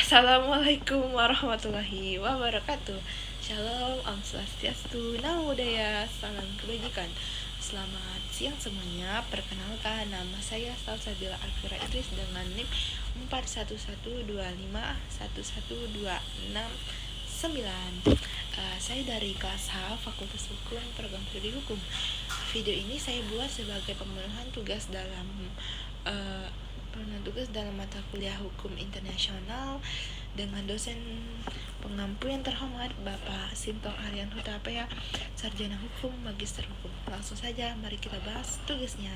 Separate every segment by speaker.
Speaker 1: Assalamualaikum warahmatullahi wabarakatuh. Shalom, Om Swastiastu, Namo Buddhaya, salam kebajikan. Selamat siang semuanya. Perkenalkan, nama saya Salsabila Alfira Idris dengan NIM 41251126. Saya dari kelas H Fakultas Hukum Program Studi Hukum. Video ini saya buat sebagai pemenuhan tugas dalam mata kuliah Hukum Internasional dengan dosen pengampu yang terhormat Bapak Sinto Aryan Hutapea, Sarjana Hukum, Magister Hukum. Langsung saja, mari kita bahas tugasnya.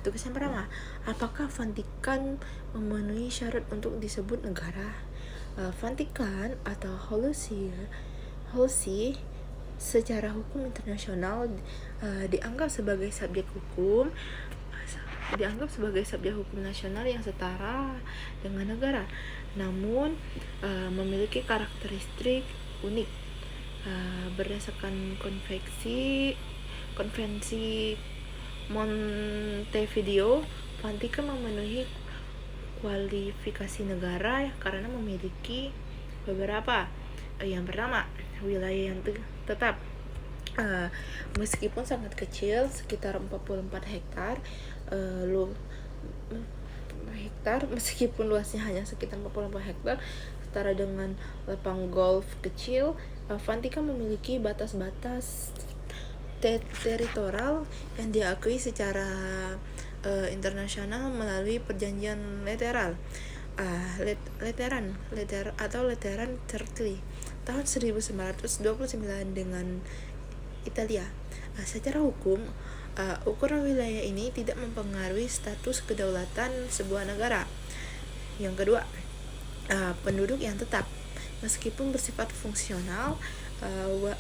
Speaker 1: Tugas yang pertama, apakah Vatikan memenuhi syarat untuk disebut negara? Vatikan atau Holy See secara hukum internasional dianggap sebagai subjek hukum nasional yang setara dengan negara, namun memiliki karakteristik unik. Berdasarkan konvensi Montevideo, Vatikan memenuhi kualifikasi negara karena memiliki beberapa. Yang pertama, wilayah yang tetap. Meskipun sangat kecil, sekitar 44 hektar, meskipun luasnya hanya sekitar 44 hektar, setara dengan lapang golf kecil, Vatikan memiliki batas-batas teritorial yang diakui secara internasional melalui perjanjian lateran Tertulli tahun 1929 dengan Italia. Secara hukum, ukuran wilayah ini tidak mempengaruhi status kedaulatan sebuah negara. Yang kedua, penduduk yang tetap. Meskipun bersifat fungsional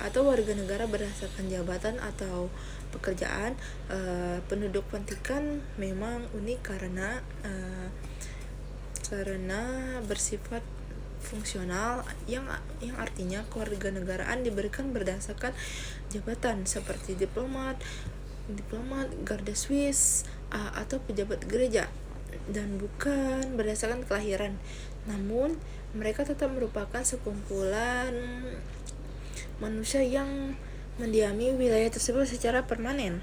Speaker 1: atau warga negara berdasarkan jabatan atau pekerjaan, penduduk Vatikan memang unik karena bersifat fungsional, yang artinya kewarganegaraan diberikan berdasarkan jabatan seperti diplomat, garda Swiss, atau pejabat gereja, dan bukan berdasarkan kelahiran. Namun mereka tetap merupakan sekumpulan manusia yang mendiami wilayah tersebut secara permanen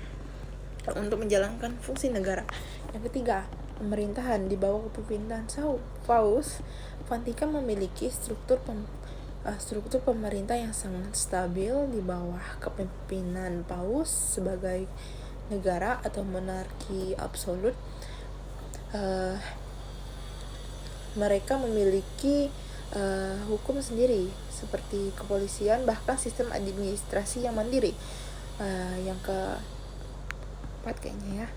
Speaker 1: untuk menjalankan fungsi negara. Yang ketiga, pemerintahan. Di bawah kepemimpinan Paus, Vatikan memiliki struktur pemerintah yang sangat stabil. Di bawah kepemimpinan Paus sebagai negara atau monarki absolut, mereka memiliki hukum sendiri seperti kepolisian, bahkan sistem administrasi yang mandiri. Yang keempat kayaknya ya,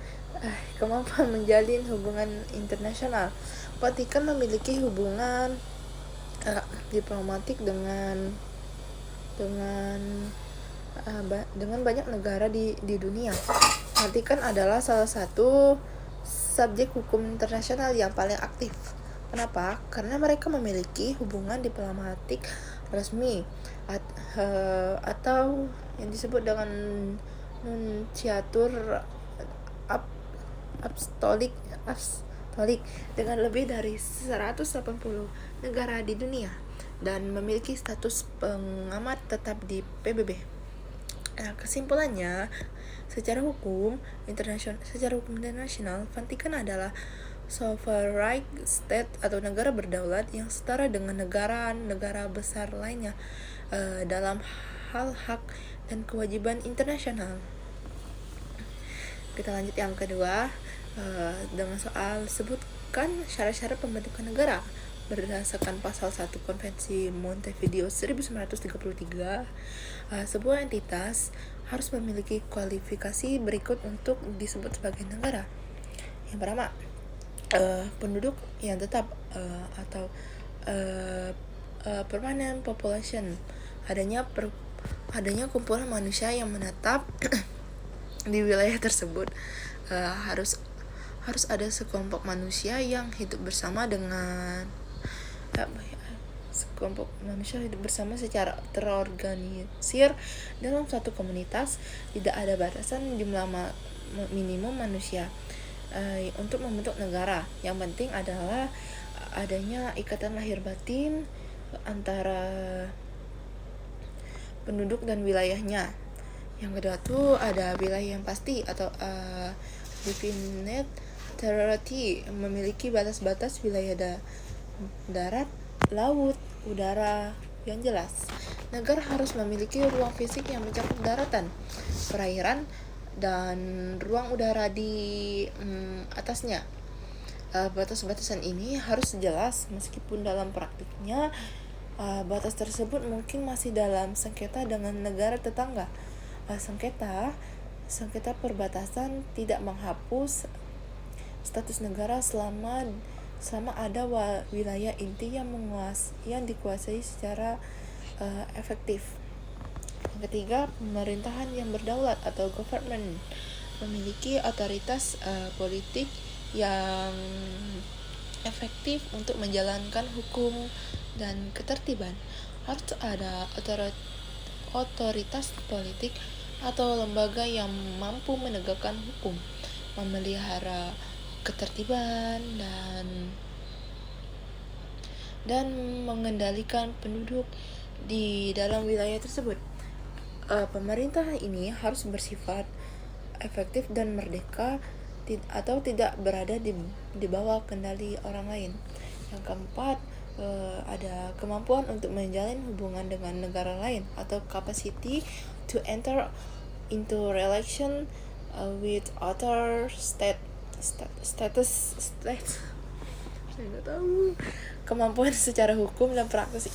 Speaker 1: kemampuan menjalin hubungan internasional. Vatikan memiliki hubungan diplomatik dengan banyak negara di dunia. Vatikan adalah salah satu subjek hukum internasional yang paling aktif. Kenapa? Karena mereka memiliki hubungan diplomatik resmi atau yang disebut dengan nunciatur apostolik dengan lebih dari 180 negara di dunia dan memiliki status pengamat tetap di PBB. Kesimpulannya, secara hukum internasional, Vatikan adalah sovereign state atau negara berdaulat yang setara dengan negara besar lainnya dalam hal hak dan kewajiban internasional. Kita lanjut yang kedua, dengan soal sebutkan syarat-syarat pembentukan negara. Berdasarkan pasal 1 Konvensi Montevideo 1933, sebuah entitas harus memiliki kualifikasi berikut untuk disebut sebagai negara. Yang pertama, penduduk yang tetap atau permanent population. Adanya kumpulan manusia yang menetap di wilayah tersebut. Harus ada sekelompok manusia yang hidup bersama secara terorganisir dalam suatu komunitas. Tidak ada batasan jumlah minimum manusia. untuk membentuk negara. Yang penting adalah adanya ikatan lahir batin antara penduduk dan wilayahnya. Yang kedua tuh ada wilayah yang pasti atau definite territory, memiliki batas-batas wilayah darat, laut, udara yang jelas. Negara harus memiliki ruang fisik yang mencakup daratan, perairan, dan ruang udara di atasnya. Batas-batasan ini harus jelas, meskipun dalam praktiknya batas tersebut mungkin masih dalam sengketa dengan negara tetangga. Sengketa perbatasan tidak menghapus status negara selama ada wilayah inti yang dikuasai secara efektif. Yang ketiga, pemerintahan yang berdaulat atau government memiliki otoritas politik yang efektif untuk menjalankan hukum dan ketertiban. Harus ada otoritas politik atau lembaga yang mampu menegakkan hukum, memelihara ketertiban, dan mengendalikan penduduk di dalam wilayah tersebut. Pemerintah ini harus bersifat efektif dan merdeka atau tidak berada di bawah kendali orang lain. Yang keempat, ada kemampuan untuk menjalin hubungan dengan negara lain atau capacity to enter into relation with other state. Saya nggak tahu. Kemampuan secara hukum dan praktis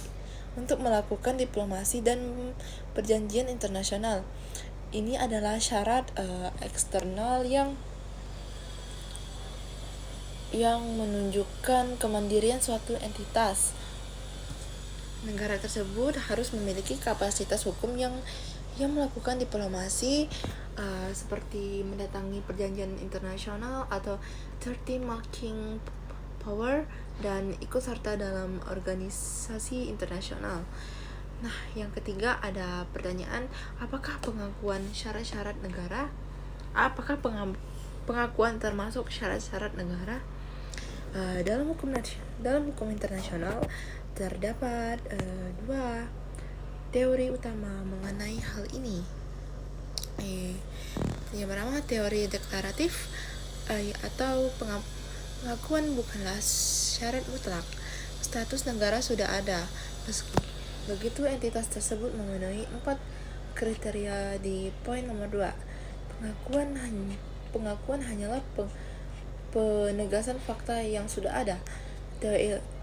Speaker 1: untuk melakukan diplomasi dan perjanjian internasional. Ini adalah syarat eksternal yang menunjukkan kemandirian suatu entitas. Negara tersebut harus memiliki kapasitas hukum yang melakukan diplomasi seperti mendatangi perjanjian internasional atau 30 marking power dan ikut serta dalam organisasi internasional. Nah, yang ketiga ada pertanyaan, apakah pengakuan syarat-syarat negara? Apakah pengakuan termasuk syarat-syarat negara? Dalam hukum internasional terdapat dua teori utama mengenai hal ini. Yang pertama, teori deklaratif atau pengakuan bukanlah syarat mutlak. Status negara sudah ada, meski begitu entitas tersebut memenuhi 4 kriteria di poin nomor 2. Pengakuan hanyalah penegasan fakta yang sudah ada.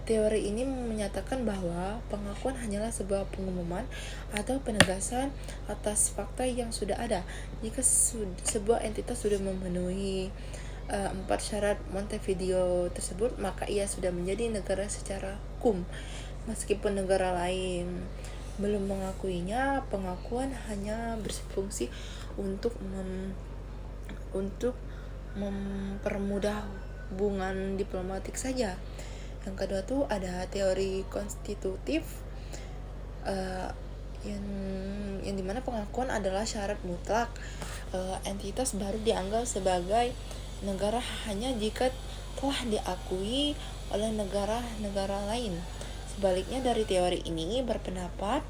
Speaker 1: Teori ini menyatakan bahwa pengakuan hanyalah sebuah pengumuman atau penegasan atas fakta yang sudah ada. Jika sebuah entitas sudah memenuhi 4 syarat Montevideo tersebut, maka ia sudah menjadi negara secara hukum. Meskipun negara lain belum mengakuinya, pengakuan hanya berfungsi untuk mempermudah hubungan diplomatik saja. Yang kedua tuh ada teori konstitutif yang dimana pengakuan adalah syarat mutlak. Entitas baru dianggap sebagai negara hanya jika telah diakui oleh negara-negara lain. Sebaliknya dari teori ini berpendapat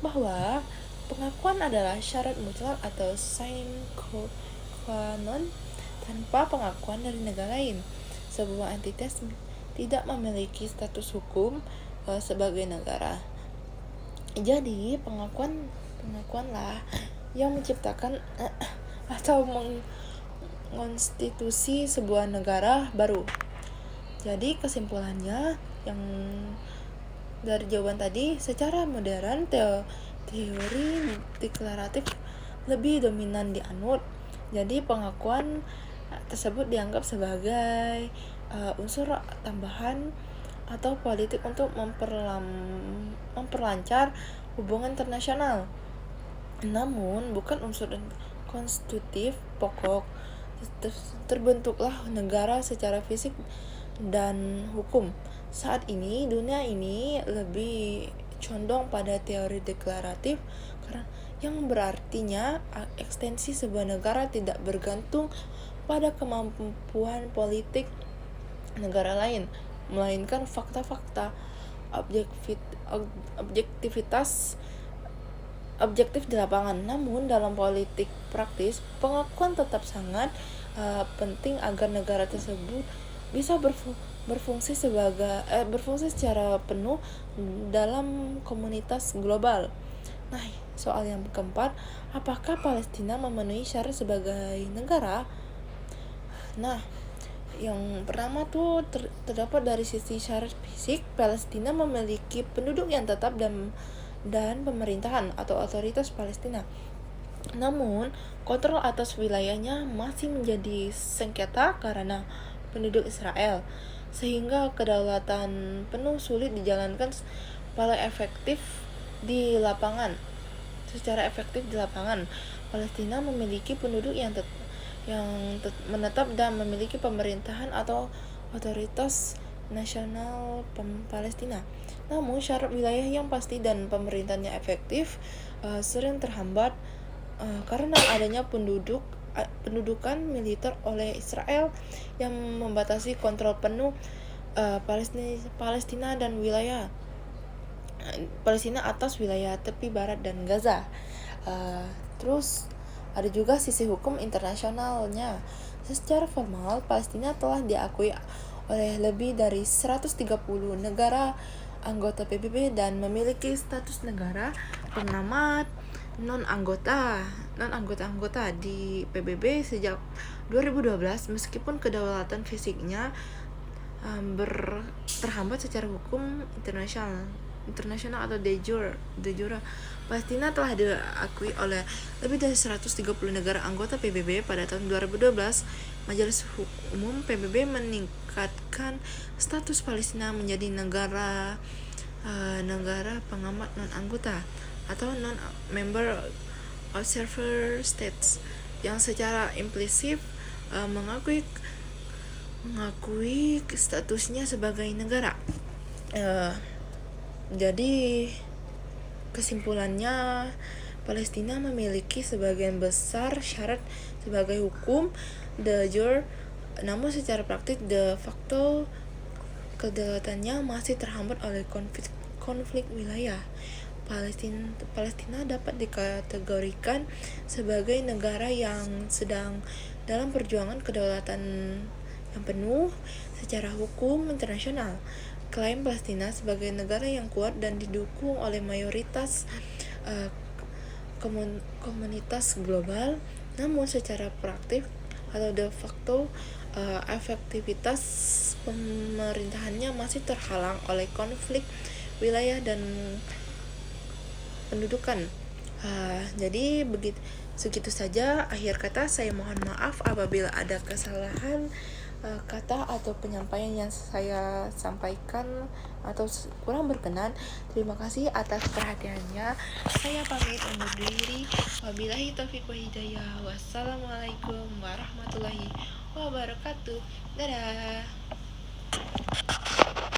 Speaker 1: bahwa pengakuan adalah syarat mutlak atau sine qua non tanpa pengakuan dari negara lain. Sebuah entitas tidak memiliki status hukum sebagai negara. Jadi pengakuanlah yang menciptakan atau mengonstitusi sebuah negara baru. Jadi kesimpulannya yang dari jawaban tadi, secara modern teori deklaratif lebih dominan dianut. Jadi pengakuan tersebut dianggap sebagai unsur tambahan atau politik untuk memperlancar hubungan internasional. Namun bukan unsur konstitutif pokok. Terbentuklah negara secara fisik dan hukum. Saat ini dunia ini lebih condong pada teori deklaratif karena yang berartinya ekstensi sebuah negara tidak bergantung pada kemampuan politik negara lain, melainkan fakta-fakta objektif di lapangan. Namun dalam politik praktis, pengakuan tetap sangat penting agar negara tersebut bisa berfungsi secara penuh dalam komunitas global. Nah, soal yang keempat, apakah Palestina memenuhi syarat sebagai negara? Nah, yang pertama tuh terdapat dari sisi syarat fisik, Palestina memiliki penduduk yang tetap dan pemerintahan atau otoritas Palestina. Namun, kontrol atas wilayahnya masih menjadi sengketa karena penduduk Israel, sehingga kedaulatan penuh sulit dijalankan secara efektif di lapangan. Palestina memiliki penduduk yang menetap dan memiliki pemerintahan atau otoritas nasional Palestina. Namun syarat wilayah yang pasti dan pemerintahannya efektif sering terhambat karena adanya pendudukan militer oleh Israel yang membatasi kontrol penuh Palestina dan wilayah Palestina atas wilayah tepi barat dan Gaza. Terus ada juga sisi hukum internasionalnya. Secara formal, Palestina telah diakui oleh lebih dari 130 negara anggota PBB dan memiliki status negara pengamat non-anggota di PBB sejak 2012, meskipun kedaulatan fisiknya terhambat secara hukum internasional atau de jure. Palestina telah diakui oleh lebih dari 130 negara anggota PBB. Pada tahun 2012, Majelis Umum PBB meningkatkan status Palestina menjadi negara pengamat non-anggota atau non-member observer states, yang secara implisit mengakui statusnya sebagai negara. Jadi kesimpulannya, Palestina memiliki sebagian besar syarat sebagai hukum de jure, namun secara praktik de facto kedaulatannya masih terhambat oleh konflik wilayah. Palestina dapat dikategorikan sebagai negara yang sedang dalam perjuangan kedaulatan yang penuh secara hukum internasional. Klaim Palestina sebagai negara yang kuat dan didukung oleh mayoritas komunitas global, namun secara praktik atau de facto efektivitas pemerintahannya masih terhalang oleh konflik wilayah dan pendudukan. Jadi segitu saja akhir kata. Saya mohon maaf apabila ada kesalahan kata atau penyampaian yang saya sampaikan atau kurang berkenan. Terima kasih atas perhatiannya. Saya pamit undur diri. Wabillahi taufiq wa hidayah. Wassalamualaikum warahmatullahi wabarakatuh. Dadah.